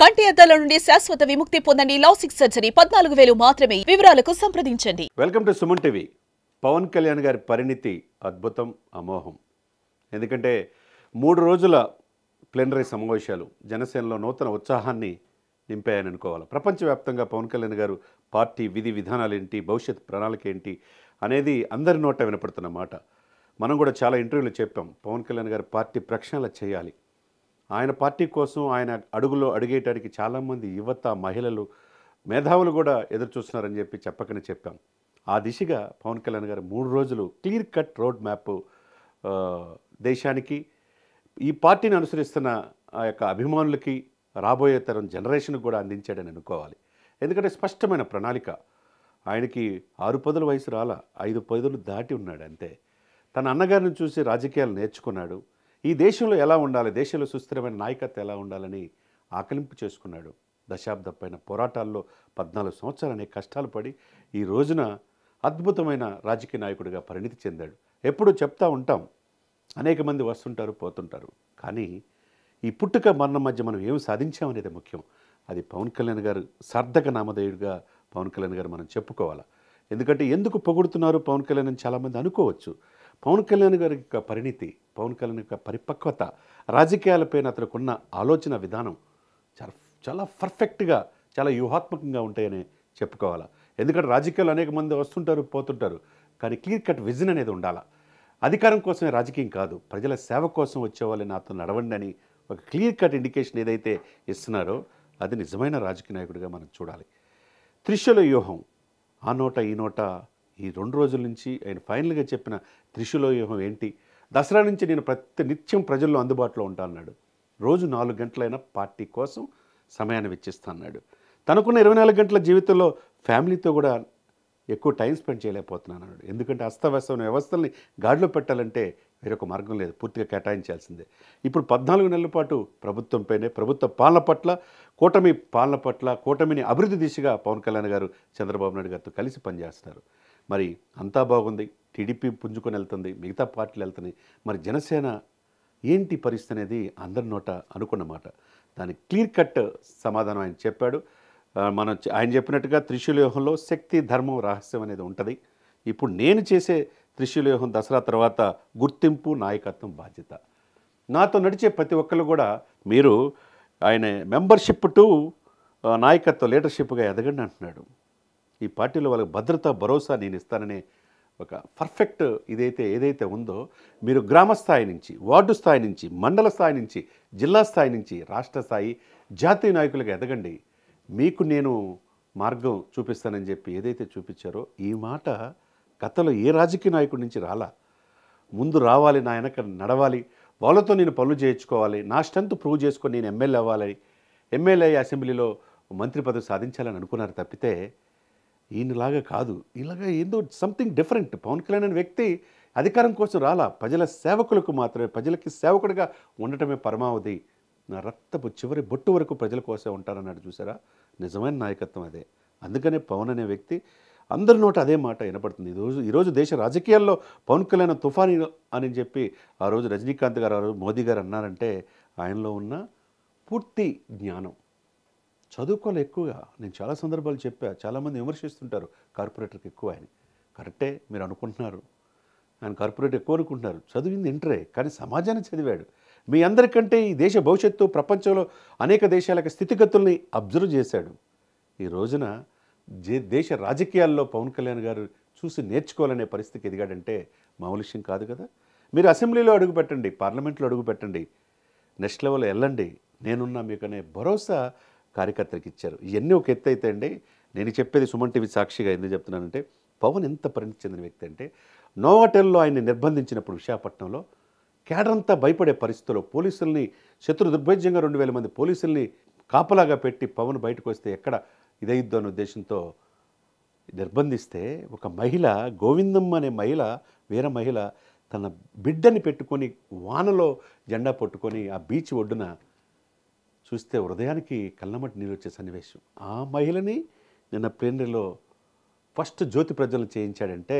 కంటి అద్దాల నుండి శాశ్వత విముక్తి పొందండి. లాసిక్ సర్జరీ 14,000 మాత్రమే. వివరాలకు సంప్రదించండి. Welcome to Suman TV. Pavan Kalyan గారి పరిణితి అద్భుతం, అమోహం. ఎందుకంటే 3 రోజుల ప్లెనరీ సమావేశాలు జనసేనలో నూతన ఉత్సాహాన్ని నింపాయని అనుకోవాలి. ప్రపంచవ్యాప్తంగా పవన్ కళ్యాణ్ గారు పార్టీ విధి విధానాలు ఏంటి, భవిష్యత్ ప్రణాళిక ఏంటి అనేది అందరి నోట వినపడుతున్న మాట. మనం కూడా చాలా ఇంటర్వ్యూలు చెప్పాం, పవన్ కళ్యాణ్ గారు పార్టీ ప్రక్షాళన చేయాలి. ఆయన పార్టీ కోసం ఆయన అడుగులో అడిగేయడానికి చాలామంది యువత, మహిళలు, మేధావులు కూడా ఎదురు చూస్తున్నారని చెప్పకనే చెప్పాం. ఆ దిశగా పవన్ కళ్యాణ్ గారు 3 రోజులు క్లియర్ కట్ రోడ్ మ్యాప్ దేశానికి, ఈ పార్టీని అనుసరిస్తున్న ఆ యొక్క అభిమానులకి, రాబోయే తరం జనరేషన్కి కూడా అందించాడని అనుకోవాలి. ఎందుకంటే స్పష్టమైన ప్రణాళిక. ఆయనకి 6 పదుల వయసు రాలా, 5 పదులు దాటి ఉన్నాడు అంతే. తన అన్నగారిని చూసి రాజకీయాలు నేర్చుకున్నాడు. ఈ దేశంలో ఎలా ఉండాలి, దేశంలో సుస్థిరమైన నాయకత్వం ఎలా ఉండాలని ఆకలింపు చేసుకున్నాడు. దశాబ్ద పైన పోరాటాల్లో 14 సంవత్సరాలు అనే కష్టాలు పడి ఈ రోజున అద్భుతమైన రాజకీయ నాయకుడిగా పరిణితి చెందాడు. ఎప్పుడూ చెప్తా ఉంటాం, అనేక మంది వస్తుంటారు, పోతుంటారు, కానీ ఈ పుట్టుక మరణం మధ్య మనం ఏం సాధించామనేది ముఖ్యం. అది పవన్ కళ్యాణ్ గారు సార్థక నామధేయుడిగా పవన్ కళ్యాణ్ గారు మనం చెప్పుకోవాలి. ఎందుకంటే ఎందుకు పొగుడుతున్నారు పవన్ కళ్యాణ్ అని చాలామంది అనుకోవచ్చు. పవన్ కళ్యాణ్ గారి యొక్క పరిణితి, పవన్ కళ్యాణ్ యొక్క పరిపక్వత, రాజకీయాలపైన అతనుకున్న ఆలోచన విధానం చాలా చాలా పర్ఫెక్ట్గా, చాలా వ్యూహాత్మకంగా ఉంటాయని చెప్పుకోవాలి. ఎందుకంటే రాజకీయాలు అనేక మంది వస్తుంటారు, పోతుంటారు, కానీ క్లియర్ కట్ విజన్ అనేది ఉండాలి. అధికారం కోసమే రాజకీయం కాదు, ప్రజల సేవ కోసం వచ్చేవాళ్ళని నాతో నడవండి అని ఒక క్లియర్ కట్ ఇండికేషన్ ఏదైతే ఇస్తున్నారో అది నిజమైన రాజకీయ నాయకుడిగా మనం చూడాలి. త్రిశూల వ్యూహం, ఆ నోట ఈ నోట ఈ 2 రోజుల నుంచి ఆయన ఫైనల్గా చెప్పిన త్రిశూల వ్యూహం ఏంటి, దసరా నుంచి నేను ప్రతి నిత్యం ప్రజల్లో అందుబాటులో ఉంటా అన్నాడు. రోజు 4 గంటలైనా పార్టీ కోసం సమయాన్ని వెచ్చిస్తా అన్నాడు. తనకున్న 24 గంటల జీవితంలో ఫ్యామిలీతో కూడా ఎక్కువ టైం స్పెండ్ చేయలేకపోతున్నాను అన్నాడు. ఎందుకంటే అస్తవ్యస్తమైన వ్యవస్థల్ని గాడిలో పెట్టాలంటే వేరొక మార్గం లేదు, పూర్తిగా కేటాయించాల్సిందే. ఇప్పుడు 14 నెలల పాటు ప్రభుత్వంపైనే, ప్రభుత్వ పాలన పట్ల, కూటమి పాలన పట్ల, కూటమిని అభివృద్ధి దిశగా పవన్ కళ్యాణ్ గారు చంద్రబాబు నాయుడు గారితో కలిసి పనిచేస్తున్నారు. మరి అంతా బాగుంది, టీడీపీ పుంజుకొని వెళ్తుంది, మిగతా పార్టీలు వెళ్తున్నాయి, మరి జనసేన ఏంటి పరిస్థితి అనేది అందరి నోట అనుకున్నమాట. దానికి క్లియర్ కట్ సమాధానం ఆయన చెప్పాడు. ఆయన చెప్పినట్టుగా త్రిశూల వ్యూహంలో శక్తి, ధర్మం, రహస్యం అనేది ఉంటుంది. ఇప్పుడు నేను చేసే త్రిశూల వ్యూహం దసరా తర్వాత గుర్తింపు, నాయకత్వం, బాధ్యత. నాతో నడిచే ప్రతి ఒక్కరు కూడా మీరు ఆయన మెంబర్షిప్ టు నాయకత్వ లీడర్షిప్గా ఎదగండి అంటున్నాడు. ఈ పార్టీలో వాళ్ళకి భద్రత, భరోసా నేను ఇస్తాననే ఒక పర్ఫెక్ట్ ఏదైతే ఉందో, మీరు గ్రామ స్థాయి నుంచి, వార్డు స్థాయి నుంచి, మండల స్థాయి నుంచి, జిల్లా స్థాయి నుంచి, రాష్ట్ర స్థాయి, జాతీయ నాయకులుగా ఎదగండి, మీకు నేను మార్గం చూపిస్తానని చెప్పి ఏదైతే చూపించారో, ఈ మాట గతంలో ఏ రాజకీయ నాయకుడి నుంచి రాలా. ముందు రావాలి, నా వెనక నడవాలి, వాళ్ళతో నేను పనులు చేయించుకోవాలి, నా స్ట్రెంత్ ప్రూవ్ చేసుకొని నేను ఎమ్మెల్యే అవ్వాలి, ఎమ్మెల్యే అసెంబ్లీలో మంత్రి పదవి సాధించాలని అనుకున్నారు తప్పితే ఈయనలాగా కాదు. ఇలాగా ఏదో సంథింగ్ డిఫరెంట్. పవన్ కళ్యాణ్ అనే వ్యక్తి అధికారం కోసం రాలా, ప్రజల సేవకులకు మాత్రమే, ప్రజలకి సేవకుడిగా ఉండటమే పరమావధి. నా రక్తపు చివరి బొట్టు వరకు ప్రజల కోసం ఉంటారన్నాడు. చూసారా, నిజమైన నాయకత్వం అదే. అందుకనే పవన్ అనే వ్యక్తి అందరి నోట అదే మాట వినపడుతుంది. ఈరోజు దేశ రాజకీయాల్లో పవన్ కళ్యాణ్ తుఫానీ అని చెప్పి ఆ రోజు రజనీకాంత్ గారు, ఆ రోజు మోదీ గారు అన్నారంటే ఆయనలో ఉన్న పూర్తి జ్ఞానం. చదువుకోవాలి ఎక్కువగా. నేను చాలా సందర్భాలు చెప్పా, చాలామంది విమర్శిస్తుంటారు కార్పొరేటర్కి ఎక్కువ ఆయన. కరెక్టే, మీరు అనుకుంటున్నారు ఆయన కార్పొరేటర్ ఎక్కువ అనుకుంటున్నారు. చదివింది ఇంటరే, కానీ సమాజాన్ని చదివాడు. మీ అందరికంటే ఈ దేశ భవిష్యత్తు, ప్రపంచంలో అనేక దేశాలకు స్థితిగతుల్ని అబ్జర్వ్ చేశాడు. ఈ రోజున దేశ రాజకీయాల్లో పవన్ కళ్యాణ్ గారు చూసి నేర్చుకోవాలనే పరిస్థితికి ఎదిగాడంటే మామూలు విషయం కాదు కదా. మీరు అసెంబ్లీలో అడుగు పెట్టండి, పార్లమెంట్లో అడుగు పెట్టండి, నెక్స్ట్ లెవెల్ వెళ్ళండి, నేనున్నా మీకనే భరోసా కార్యకర్తలకు ఇచ్చారు. ఇవన్నీ ఒక ఎత్తు అయితే అండి, నేను చెప్పేది సుమన్ టీవీ సాక్షిగా ఎందుకు చెప్తున్నానంటే, పవన్ ఎంత పరిణితి చెందిన వ్యక్తి అంటే, నోవాటెల్లో ఆయన్ని నిర్బంధించినప్పుడు విశాఖపట్నంలో కేడర్ అంతా భయపడే పరిస్థితుల్లో పోలీసుల్ని, శత్రు దుర్భేద్యంగా 2,000 మంది పోలీసుల్ని కాపలాగా పెట్టి పవన్ బయటకు వస్తే ఎక్కడ ఇదైద్దో అనే ఉద్దేశంతో నిర్బంధిస్తే, ఒక మహిళ, గోవిందమ్మ అనే మహిళ, వీర మహిళ, తన బిడ్డని పెట్టుకొని వానలో జెండా పట్టుకొని ఆ బీచ్ ఒడ్డున చూస్తే హృదయానికి కళ్ళమటి నీళ్ళు వచ్చే సన్నివేశం. ఆ మహిళని నిన్న ప్లేనరీలో ఫస్ట్ జ్యోతి ప్రజ్వలన చేయించాడంటే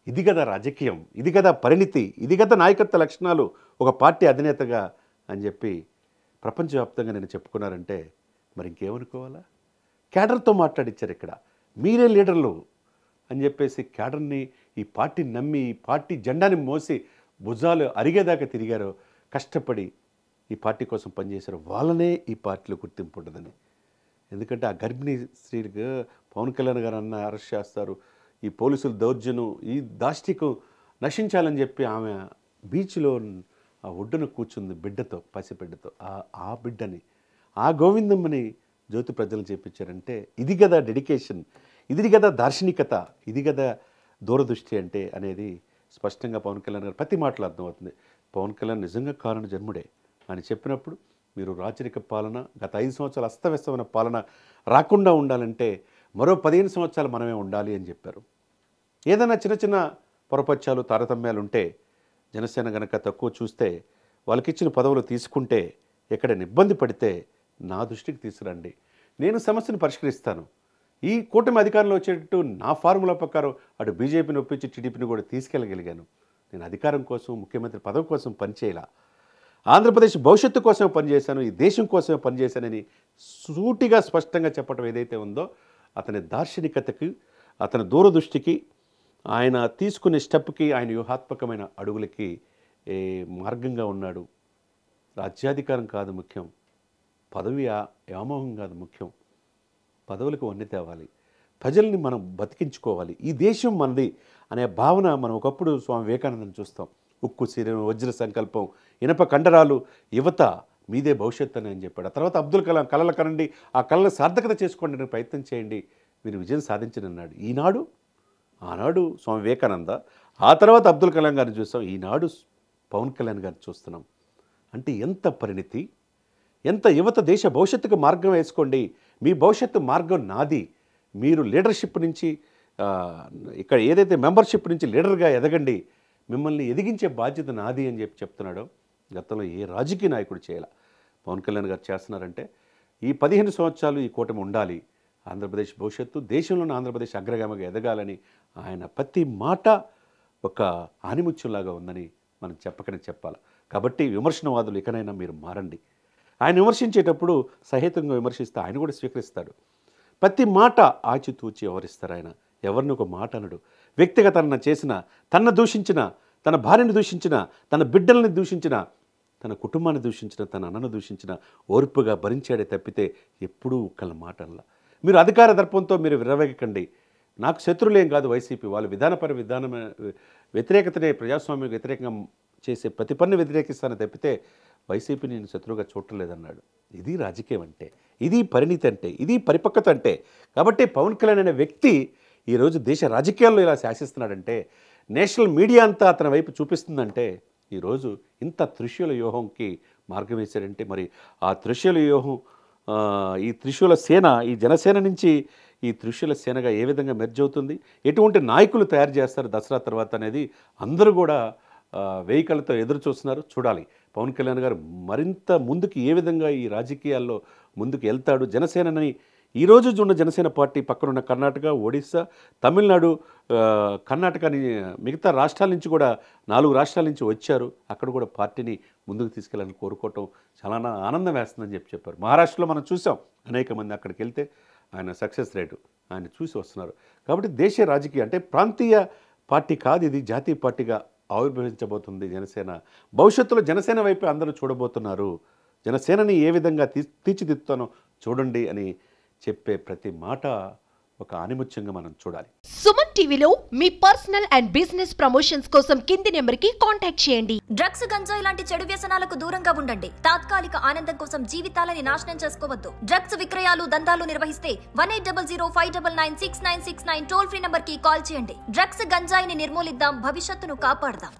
ఇది కదా రాజకీయం, ఇది కదా పరిణితి, ఇది కదా నాయకత్వ లక్షణాలు ఒక పార్టీ అధినేతగా అని చెప్పి ప్రపంచవ్యాప్తంగా నేను చెప్పుకున్నారంటే మరి ఇంకేమనుకోవాలా? క్యాడర్తో మాట్లాడిచ్చారు ఇక్కడ. మీరే లీడర్లు అని చెప్పేసి క్యాడర్ని, ఈ పార్టీని నమ్మి, ఈ పార్టీ జెండాని మోసి భుజాలు అరిగేదాకా తిరిగారో, కష్టపడి ఈ పార్టీ కోసం పనిచేశారు, వాళ్ళనే ఈ పార్టీలో గుర్తింపు ఉండదని. ఎందుకంటే ఆ గర్భిణీ స్త్రీలకు పవన్ కళ్యాణ్ గారు అన్న అరెస్ట్ చేస్తారు, ఈ పోలీసుల దౌర్జన్యం, ఈ దాష్టికం నశించాలని చెప్పి ఆమె బీచ్లో ఆ ఒడ్డున కూర్చుంది బిడ్డతో, పసిబిడ్డతో. ఆ బిడ్డని, ఆ గోవిందమ్మని జ్యోతి ప్రజలు చేపించారంటే ఇది కదా డెడికేషన్, ఇది కదా దార్శనికత, ఇది కదా దూరదృష్టి అంటే అనేది స్పష్టంగా పవన్ కళ్యాణ్ గారు ప్రతి మాటలు అర్థమవుతుంది. పవన్ కళ్యాణ్ నిజంగా కారణ జన్ముడే అని చెప్పినప్పుడు మీరు రాచరిక పాలన, గత 5 సంవత్సరాలు అస్తవ్యస్తమైన పాలన రాకుండా ఉండాలంటే మరో 15 సంవత్సరాలు మనమే ఉండాలి అని చెప్పారు. ఏదైనా చిన్న చిన్న పొరపచ్చాలు, తారతమ్యాలు ఉంటే జనసేన గనక తక్కువ చూస్తే, వాళ్ళకిచ్చిన పదవులు తీసుకుంటే, ఎక్కడైనా ఇబ్బంది పడితే నా దృష్టికి తీసుకురండి, నేను సమస్యను పరిష్కరిస్తాను. ఈ కూటమి అధికారంలో వచ్చేటట్టు నా ఫార్ములా ప్రకారం అటు బీజేపీని ఒప్పించి టీడీపీని కూడా తీసుకెళ్ళగలిగాను. నేను అధికారం కోసం, ముఖ్యమంత్రి పదవి కోసం పనిచేయాల, ఆంధ్రప్రదేశ్ భవిష్యత్తు కోసమే పనిచేశాను, ఈ దేశం కోసమే పనిచేశానని సూటిగా స్పష్టంగా చెప్పడం ఏదైతే ఉందో, అతని దార్శనికతకి, అతని దూరదృష్టికి, ఆయన తీసుకునే స్టెప్కి, ఆయన వ్యూహాత్మకమైన అడుగులకి మార్గంగా ఉన్నాడు. రాజ్యాధికారం కాదు ముఖ్యం, పదవి వ్యామోహం కాదు ముఖ్యం, పదవులకు వన్నె తేవాలి, ప్రజల్ని మనం బతికించుకోవాలి, ఈ దేశం మనది అనే భావన మనం ఒకప్పుడు స్వామి వివేకానందని చూస్తాం. ఉక్కు శరీరం, వజ్ర సంకల్పం, ఇనప కండరాలు, యువత మీదే భవిష్యత్తు అని చెప్పాడు. ఆ తర్వాత అబ్దుల్ కలాం కలలు కనండి, ఆ కళను సార్థకత చేసుకోండి, ప్రయత్నం చేయండి, మీరు విజయం సాధించనన్నాడు. ఆనాడు స్వామి వివేకానంద, ఆ తర్వాత అబ్దుల్ కలాం గారిని చూస్తాం, ఈనాడు పవన్ కళ్యాణ్ గారిని చూస్తున్నాం. అంటే ఎంత పరిణితి, ఎంత యువత దేశ భవిష్యత్తుకు మార్గం వేసుకోండి, మీ భవిష్యత్తు మార్గం నాది, మీరు లీడర్షిప్ నుంచి ఇక్కడ ఏదైతే మెంబర్షిప్ నుంచి లీడర్గా ఎదగండి, మిమ్మల్ని ఎదిగించే బాధ్యత నాది అని చెప్తున్నాడో గతంలో ఏ రాజకీయ నాయకుడు చేయాల. పవన్ కళ్యాణ్ గారు చేస్తున్నారంటే ఈ 15 సంవత్సరాలు ఈ కూటమి ఉండాలి, ఆంధ్రప్రదేశ్ భవిష్యత్తు, దేశంలోని ఆంధ్రప్రదేశ్ అగ్రగామిగా ఎదగాలని ఆయన ప్రతి మాట ఒక ఆనిముత్యంలాగా ఉందని మనం చెప్పకనే చెప్పాలి. కాబట్టి విమర్శనవాదులు ఇకనైనా మీరు మారండి. ఆయన విమర్శించేటప్పుడు సహేతంగా విమర్శిస్తే ఆయన కూడా స్వీకరిస్తాడు. ప్రతి మాట ఆచితూచి వ్యవహరిస్తారు ఆయన, ఎవరిని ఒక మాట అనడు. వ్యక్తిగతంగా చేసిన, తనను దూషించిన, తన భార్యను దూషించిన, తన బిడ్డల్ని దూషించిన, తన కుటుంబాన్ని దూషించిన, తన అన్నను దూషించిన ఓర్పుగా భరించాడే తప్పితే ఎప్పుడూ ఒక్కళ్ళ మాట అనలా. మీరు అధికార దర్పంతో మీరు విరవేగకండి. నాకు శత్రులేం కాదు వైసీపీ, వాళ్ళు విధానం వ్యతిరేకతనే, ప్రజాస్వామ్యం వ్యతిరేకంగా చేసే ప్రతి పని వ్యతిరేకిస్తానని తప్పితే వైసీపీ నేను శత్రువుగా చూడలేదన్నాడు. ఇది రాజకీయం అంటే, ఇది పరిణితి అంటే, ఇది పరిపక్వత అంటే. కాబట్టి పవన్ కళ్యాణ్ అనే వ్యక్తి ఈరోజు దేశ రాజకీయాల్లో ఇలా శాసిస్తున్నాడంటే, నేషనల్ మీడియా అంతా అతని వైపు చూపిస్తుందంటే, ఈరోజు ఇంత త్రిశూల వ్యూహంకి మార్గం వేశాడంటే, మరి ఆ త్రిశూల వ్యూహం, ఈ త్రిశూల సేన, ఈ జనసేన నుంచి ఈ త్రిశూల సేనగా ఏ విధంగా మెర్జ్ అవుతుంది, ఎటువంటి నాయకులు తయారు చేస్తారు దసరా తర్వాత అనేది అందరూ కూడా వేయికలతో ఎదురు చూస్తున్నారు. చూడాలి పవన్ కళ్యాణ్ గారు మరింత ముందుకు ఏ విధంగా ఈ రాజకీయాల్లో ముందుకు వెళ్తాడు. జనసేనని ఈరోజు ఉన్న జనసేన పార్టీ పక్కనున్న కర్ణాటక, ఒడిస్సా, తమిళనాడు, కర్ణాటకని మిగతా రాష్ట్రాల నుంచి కూడా 4 రాష్ట్రాల నుంచి వచ్చారు. అక్కడ కూడా పార్టీని ముందుకు తీసుకెళ్ళాలని కోరుకోవటం చాలా ఆనందం వేస్తుందని చెప్పారు. మహారాష్ట్రలో మనం చూసాం, అనేక మంది అక్కడికి వెళ్తే ఆయన సక్సెస్ రేటు ఆయన చూసి వస్తున్నారు. కాబట్టి దేశ రాజకీయ అంటే ప్రాంతీయ పార్టీ కాదు, ఇది జాతీయ పార్టీగా ఆవిర్భవించబోతుంది జనసేన. భవిష్యత్తులో జనసేన వైపు అందరూ చూడబోతున్నారు. జనసేనని ఏ విధంగా తీర్చిదిద్దుతానో చూడండి అని చెప్పే ప్రతి మాట ఒక ఆనిముత్యంగా మనం చూడాలి. సుమన్ టీవీలో మీ పర్సనల్ అండ్ బిజినెస్ ప్రమోషన్స్ కోసం కింది నెంబర్కి కాంటాక్ట్ చేయండి. డ్రగ్స్, గంజాయి లాంటి చెడు వ్యసనాలకు దూరంగా ఉండండి. తాత్కాలిక ఆనందం కోసం జీవితాలని నాశనం చేసుకోవద్దు. డ్రగ్స్ విక్రయాలు, దందాలు నిర్వహిస్తే 1800599696 టోల్ ఫ్రీ నంబర్ కి కాల్ చేయండి. డ్రగ్స్, గంజాయిని నిర్మూలిద్దాం, భవిష్యత్తును కాపాడదాం.